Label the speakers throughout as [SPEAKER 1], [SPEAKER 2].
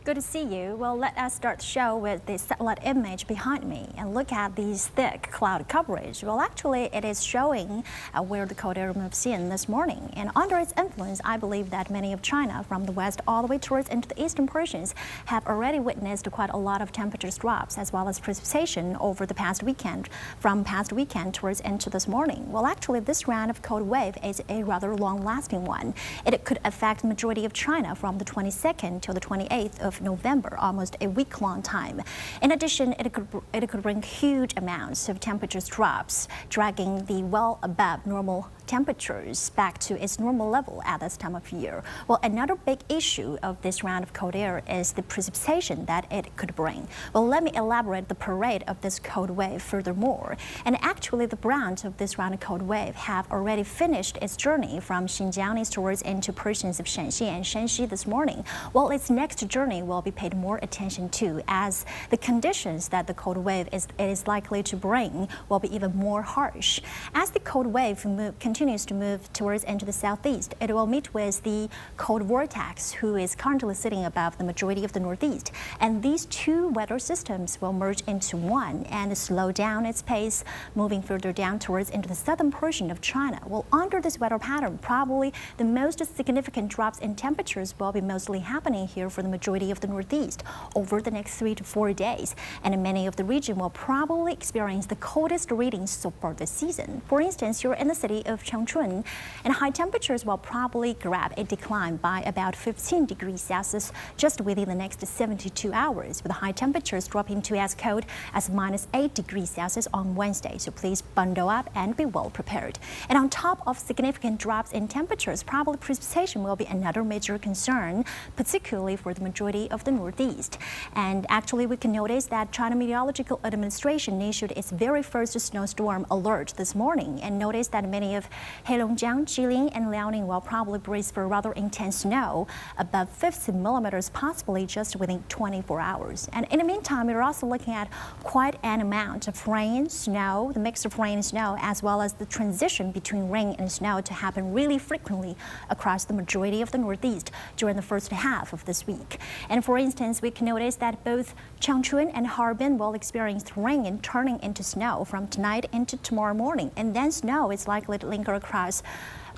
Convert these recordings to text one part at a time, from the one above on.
[SPEAKER 1] Good to see you. Well, let us start the show with the satellite image behind me and look at these thick cloud coverage. Well, actually, it is showing where the cold air moves in this morning. And under its influence, I believe that many of China, from the west all the way towards into the eastern portions, have already witnessed quite a lot of temperature drops as well as precipitation over the past weekend, from past weekend towards into this morning. Well, actually, this round of cold wave is a rather long-lasting one. It could affect the majority of China from the 22nd till the 28th of November, almost a week-long time. In addition, it could bring huge amounts of temperature drops, dragging the well above normal temperatures back to its normal level at this time of year. Well, another big issue of this round of cold air is the precipitation that it could bring. Well, let me elaborate the parade of this cold wave furthermore. And actually, the branch of this round of cold wave have already finished its journey from Xinjiang eastwards into portions of Shanxi and Shanxi this morning. Well, its next journey will be paid more attention to, as the conditions that the cold wave is likely to bring will be even more harsh. As the cold wave continues to move towards into the southeast, it will meet with the cold vortex, who is currently sitting above the majority of the northeast. And these two weather systems will merge into one and slow down its pace, moving further down towards into the southern portion of China. Well, under this weather pattern, probably the most significant drops in temperatures will be mostly happening here for the majority of the northeast over the next 3 to 4 days. And many of the region will probably experience the coldest readings so far this season. For instance, you're in the city of Changchun, and high temperatures will probably grab a decline by about 15 degrees Celsius just within the next 72 hours, with high temperatures dropping to as cold as -8 degrees Celsius on Wednesday. So please bundle up and be well prepared. And on top of significant drops in temperatures, probably precipitation will be another major concern, particularly for the majority of the northeast. And actually, we can notice that China Meteorological Administration issued its very first snowstorm alert this morning, and noticed that many of Heilongjiang, Jilin, and Liaoning will probably brace for rather intense snow, above 50 millimeters, possibly just within 24 hours. And in the meantime, we're also looking at quite an amount of rain, snow, the mix of rain and snow, as well as the transition between rain and snow to happen really frequently across the majority of the northeast during the first half of this week. And for instance, we can notice that both Changchun and Harbin will experience rain and turning into snow from tonight into tomorrow morning, and then snow is likely to linger across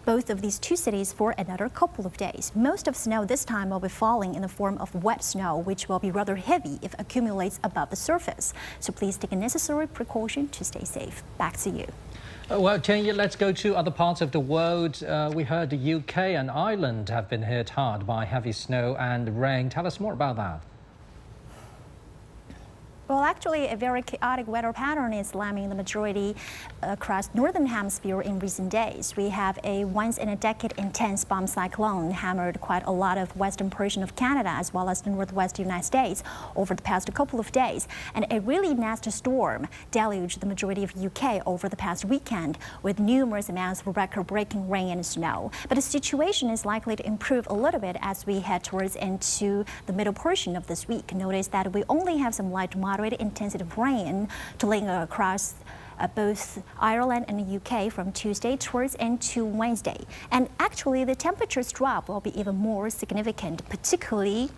[SPEAKER 1] both of these two cities for another couple of days. Most of snow this time will be falling in the form of wet snow, which will be rather heavy if accumulates above the surface. So please take a necessary precaution to stay safe. Back to you.
[SPEAKER 2] Well, Tianyi, let's go to other parts of the world. We heard the UK and Ireland have been hit hard by heavy snow and rain. Tell us more about that.
[SPEAKER 1] Well, actually, a very chaotic weather pattern is slamming the majority across northern hemisphere in recent days. We have a once-in-a-decade intense bomb cyclone hammered quite a lot of western portion of Canada as well as the northwest United States over the past couple of days. And a really nasty storm deluged the majority of UK over the past weekend with numerous amounts of record-breaking rain and snow. But the situation is likely to improve a little bit as we head towards into the middle portion of this week. Notice that we only have some light to moderate intensity of rain to linger across both Ireland and the UK from Tuesday towards into Wednesday. And actually, the temperatures drop will be even more significant, particularly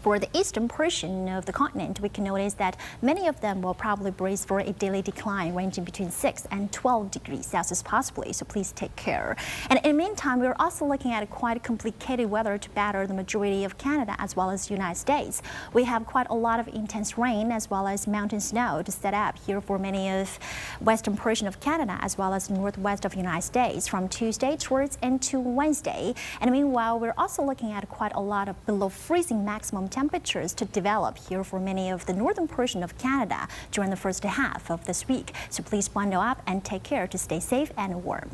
[SPEAKER 1] for the eastern portion of the continent. We can notice that many of them will probably brace for a daily decline ranging between 6 and 12 degrees Celsius possibly, so please take care. And in the meantime, we're also looking at quite complicated weather to batter the majority of Canada as well as the United States. We have quite a lot of intense rain as well as mountain snow to set up here for many of western portion of Canada as well as northwest of the United States from Tuesday towards into Wednesday. And meanwhile, we're also looking at quite a lot of below freezing maximum temperatures to develop here for many of the northern portion of Canada during the first half of this week. So please bundle up and take care to stay safe and warm.